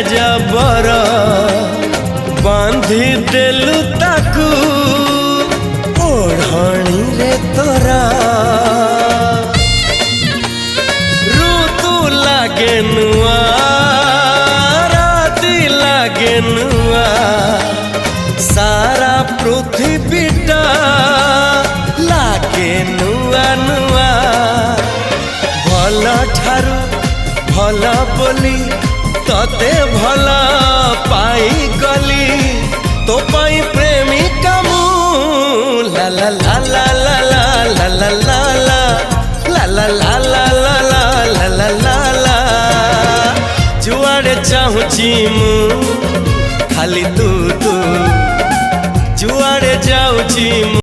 जबर बांधी देलु ताकू ओढ़णी रे तोरा ऋतु लागे नुआ राति लागे नुआ सारा पृथ्वीटा लागे नुआ नुआ भल ठारू भल बोली तते भल पाई गली तो पाई प्रेमिका मु ला ला ला ला ला ला ला ला ला ला ला ला ला ला ला ला ला ला जुआड़े चाहूची मु खाली तू तू जुआड़े जाऊची।